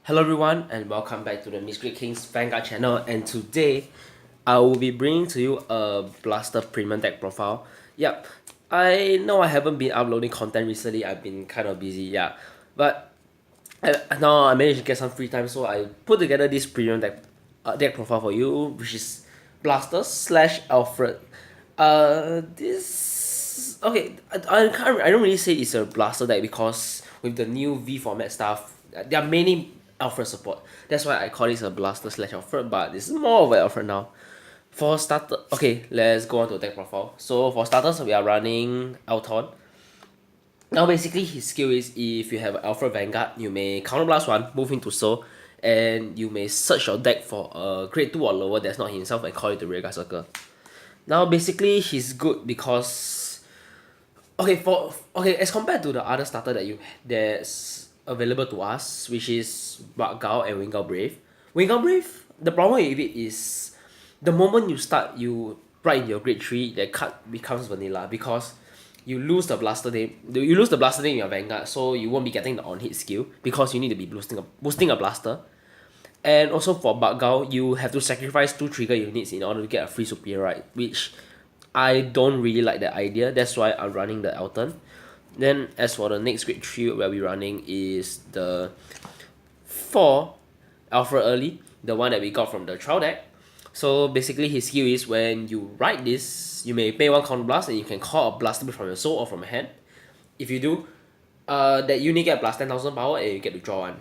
Hello everyone and welcome back to the Mystery Kings Vanguard channel, and today I will be bringing to you a Blaster Premium deck profile. Yep, I know I haven't been uploading content recently, I've been kind of busy, yeah. But now I managed to get some free time, so I put together this premium deck profile for you, which is Blaster slash Alfred. I don't really say it's a Blaster deck because with the new V format stuff, there are many Alfred support. That's why I call this a Blaster slash Alfred, but this is more of an Alfred now. For starter, okay, let's go on to deck profile. So for starters, we are running Alton. Now basically his skill is if you have Alfred Vanguard, you may counterblast one, move into Soul, and you may search your deck for a grade 2 or lower that's not himself and call it the Rearguard Circle. Now basically he's good because as compared to the other starter that's available to us, which is Vanguard and Vanguard Brave. Vanguard Brave, the problem with it is the moment you start you write in your grade 3, that card becomes vanilla because you lose the blaster name in your Vanguard, so you won't be getting the on hit skill because you need to be boosting a blaster. And also for Vanguard, you have to sacrifice 2 trigger units in order to get a free superior right, which I don't really like that idea. That's why I'm running the Elton. Then as for the next grade 3 where we're running is the 4 Alfred Early, the one that we got from the trial deck. So basically his skill is when you write this, you may pay 1 counter blast and you can call a blaster from your soul or from your hand. If you do, that unit get plus 10,000 power and you get to draw 1.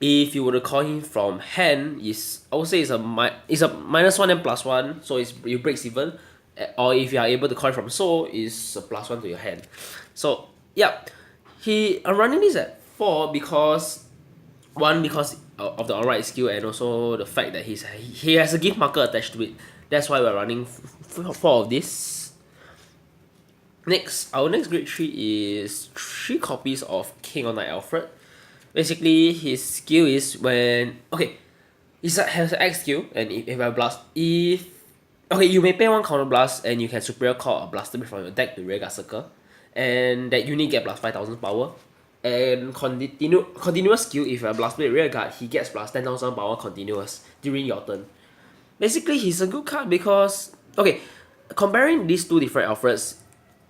If you were to call him from hand, I would say it's a -1 and +1, so you breaks even. Or if you are able to call it from soul, it's a +1 to your hand. So yeah, I'm running this at 4 because of the alright skill, and also the fact that he has a gift marker attached to it. That's why we're running 4 of this. Our next grade 3 is 3 copies of King of Night Alfred. Basically, his skill is when he has an X skill, and if I blast, you may pay 1 counter blast and you can superior call a blaster from your deck to Rearguard Circle, and that unit get plus 5,000 power. And continuous skill, if you blast with Rearguard, he gets plus 10,000 power continuous during your turn. Basically, he's a good card because comparing these 2 different Alfreds,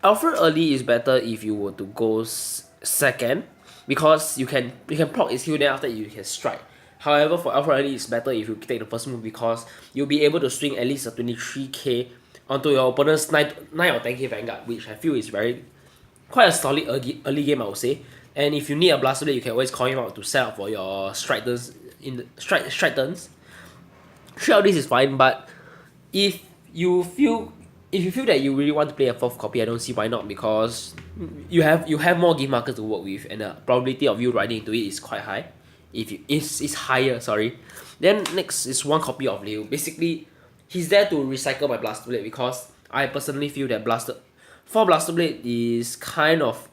Alfred Early is better if you were to go second, because you can proc his skill, then after you can strike. However, for Alfred Early, it's better if you take the first move because you'll be able to swing at least a 23k onto your opponent's 9 or 10k Vanguard, which I feel is quite a solid early game, I would say. And if you need a Blaster Blade, you can always call him out to set up for your strike turns. Strike turns. 3 of this is fine, but if you feel that you really want to play a 4th copy, I don't see why not, because you have more gift markers to work with, and the probability of you riding into it is quite high. It's higher, sorry. Then next is 1 copy of Liu. Basically, he's there to recycle my Blaster Blade because I personally feel that Blaster Blade is kind of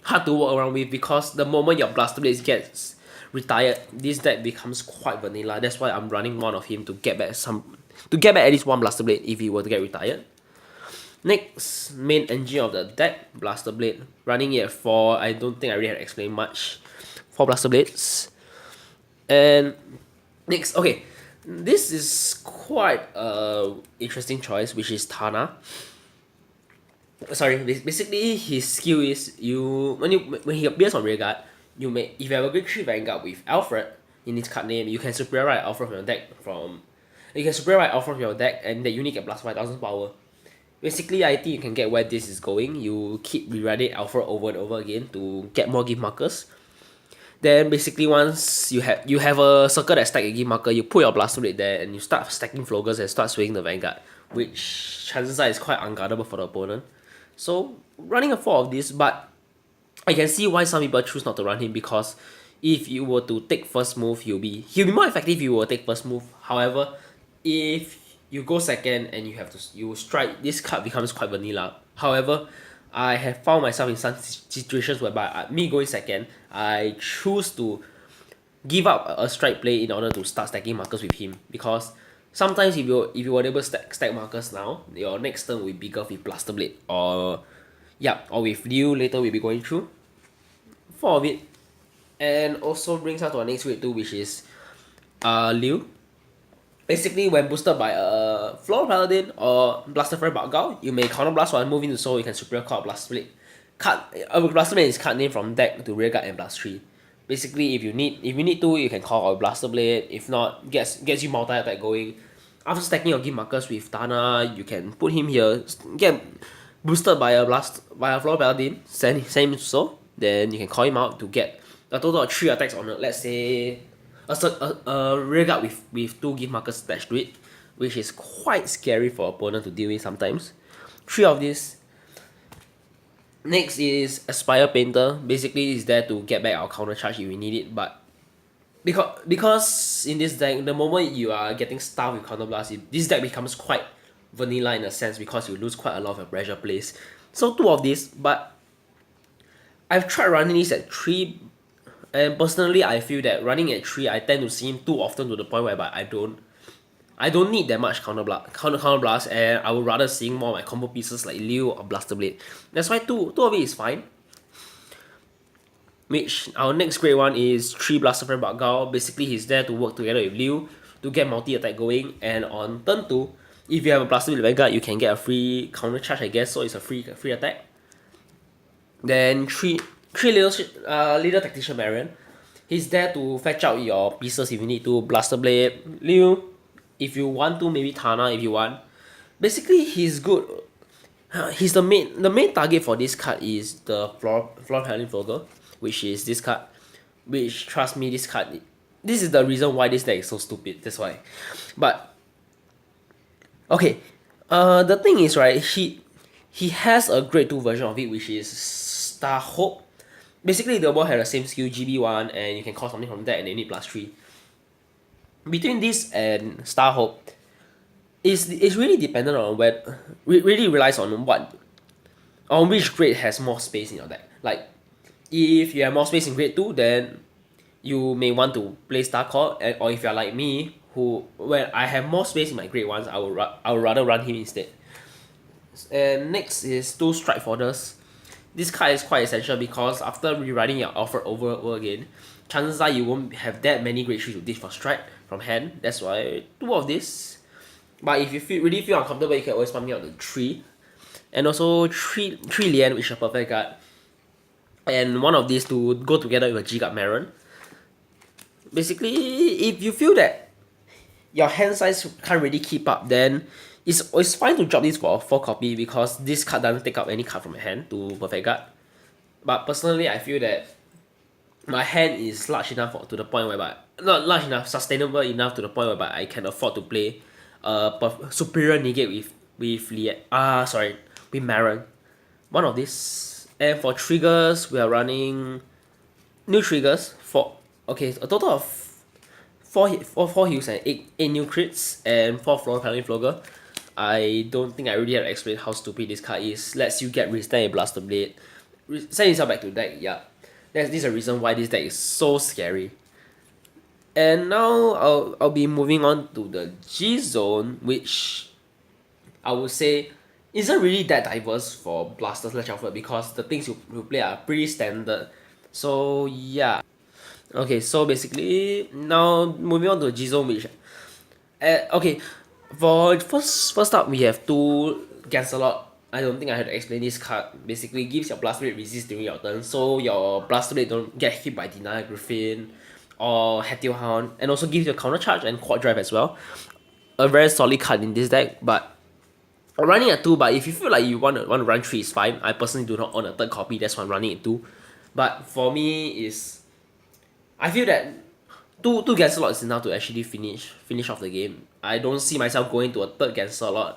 hard to work around with, because the moment your Blaster Blade gets retired, this deck becomes quite vanilla. That's why I'm running 1 of him to get back at least 1 Blaster Blade if he were to get retired. Next, main engine of the deck, Blaster Blade. Running it at 4, I don't think I really had to explain much. 4 Blaster Blades. And next, this is quite a interesting choice, which is Tana. Sorry, basically his skill is when he appears on Rearguard, if you have a grade 3 Vanguard with Alfred in his card name, you can superior write Alfred from your deck, and that unit get plus 5,000 power. Basically, I think you can get where this is going. You keep rewriting Alfred over and over again to get more gift markers. Then basically, once you have a circle that stack a gift marker, you put your Blaster Blade there and you start stacking Floggers and start swinging the Vanguard, which chances are is quite unguardable for the opponent. So running a 4 of this, but I can see why some people choose not to run him, because if you were to take first move, he'll be more effective if you were to take first move. However, if you go second and you strike, this card becomes quite vanilla. However, I have found myself in some situations whereby me going second, I choose to give up a strike play in order to start stacking markers with him, because sometimes if you were able to stack markers now, your next turn will be bigger with Blaster Blade or with Liu later we'll be going through. 4 of it. And also brings us to our next grade 2, which is Liu. Basically, when boosted by a Floor Paladin or Blaster Fire Vanguard, you may counter blast while moving to soul. You can superior card Blast Blade. Blaster Blade is card name from deck to rearguard and blast 3. Basically, if you need to, you can call out Blaster Blade. If not, gets you multi attack going. After stacking your gift markers with Tana, you can put him here. Get boosted by a Floor Paladin. Send him to soul. Then you can call him out to get a total of 3 attacks on, let's say, a rearguard with 2 gift markers attached to it, which is quite scary for opponent to deal with sometimes. 3 of these. Next is Aspire Painter. Basically, is there to get back our counter charge if we need it, but because in this deck, the moment you are getting stuffed with counter blast, this deck becomes quite vanilla in a sense because you lose quite a lot of your pressure plays. So 2 of these, but I've tried running this at 3, and personally I feel that running at 3, I tend to see him too often to the point whereby I don't need that much counter blast, and I would rather seeing more of my combo pieces like Liu or Blaster Blade. That's why two of it is fine. Which our next great one is 3 Blaster Fire Vanguard. Basically, he's there to work together with Liu to get multi attack going, and on turn 2, if you have a Blaster Blade Vanguard, you can get a free counter charge, I guess, so it's a free attack. Then 3 Leader Tactician Baron. He's there to fetch out your pieces if you need to. Blaster Blade, Liu, if you want to, maybe Tana if you want. Basically, he's good. He's the main target for this card is the Floor Paladin Flogger, which is this card. Which, trust me, this is the reason why this deck is so stupid. That's why. But okay, the thing is, right, he has a grade 2 version of it, which is Star Hope. Basically, the ball has the same skill, GB1, and you can call something from that, and they need +3. Between this and Star Hope, it's really dependent on really relies on which grade has more space in your deck. Like, if you have more space in grade 2, then you may want to play Star Core, or if you're like me, when I have more space in my grade 1s, I would rather run him instead. And next is 2 Strike Forces. This card is quite essential because after rewriting your Alfred over again, chances are you won't have that many grade 3 to ditch for strike from hand. That's why 2 of this. But if you really feel uncomfortable, you can always pump me out the 3. And also 3 Lian, which is a perfect card. And 1 of these to go together with a G-Guard Maron. Basically, if you feel that your hand size can't really keep up, then it's fine to drop this for a 4 copy because this card doesn't take up any card from your hand to perfect guard. But personally, I feel that my hand is large enough to the point whereby, not large enough, sustainable enough to the point whereby I can afford to play superior negate with Maron. 1 of these. And for triggers, we are running new triggers for a total of 4 heals and 8 new crits and 4 Floor Paladin Flogger. I don't think I really have to explain how stupid this card is. Lets you get resist a Blaster Blade. Send yourself back to deck, yeah. This is a reason why this deck is so scary. And now I'll be moving on to the G zone, which I would say isn't really that diverse for Blaster / Alfred because the things you play are pretty standard. So yeah. Okay, so basically now moving on to the G zone, which for first up, we have 2 Gancelot. I don't think I have to explain this card. Basically, gives your Blaster Blade resist during your turn, so your Blaster Blade don't get hit by Denial Griffin or Hattil Hound, and also gives you a counter charge and quad drive as well. A very solid card in this deck, but running at 2. But if you feel like you want to run 3, is fine. I personally do not own a 3rd copy, that's why I'm running at 2. But for me, I feel that two Gancelot is enough to actually finish off the game. I don't see myself going to a 3rd Gancelot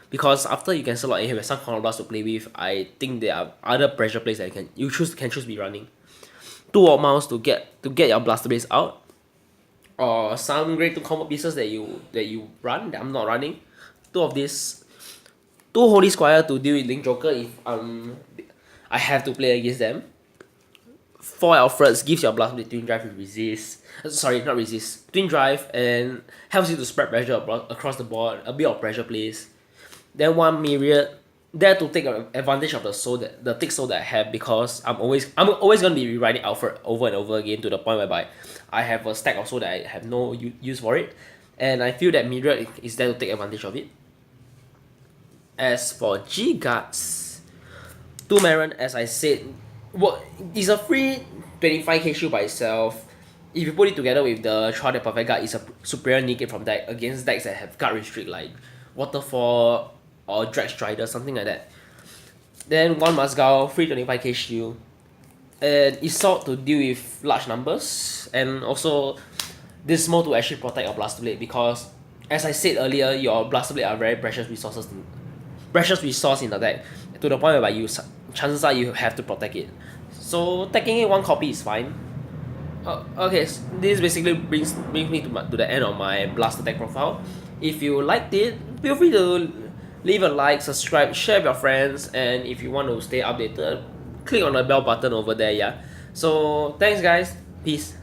because after you Gancelot and you have some counter blast to play with, I think there are other pressure plays that you can choose be running. 2 Warp Mouse to get your Blaster Blades out, or some grade 2 combo pieces that you run that I'm not running. 2 of these. 2 Holy Squire to deal with Link Joker if I have to play against them. 4 Alfreds gives your Blaster Blade Twin Drive with resist. Sorry, not resist. Twin Drive and helps you to spread pressure across the board. A bit of pressure plays. Then 1 Myriad there to take advantage of the thick soul that I have, because I'm always gonna be rewriting Alfred over and over again, to the point whereby I have a stack of soul that I have no use for it, and I feel that Mirror is there to take advantage of it. As for G Guards, 2 Marin, as I said, is a free 25k shield by itself. If you put it together with the Shrouded Perfect Guard, it's a superior negate from deck against decks that have guard restrict like Waterfall or Drag Strider, something like that. Then 1 Musgal, free 25k shield, and it's sought to deal with large numbers, and also Dismal to actually protect your Blaster Blade, because as I said earlier, your Blaster Blade are very precious resource in the deck, to the point where chances are you have to protect it. So taking it 1 copy is fine. Okay, so this basically brings me to the end of my Blaster deck profile. If you liked it, feel free to leave a like, subscribe, share with your friends, and if you want to stay updated, click on the bell button over there, yeah. So thanks guys, peace.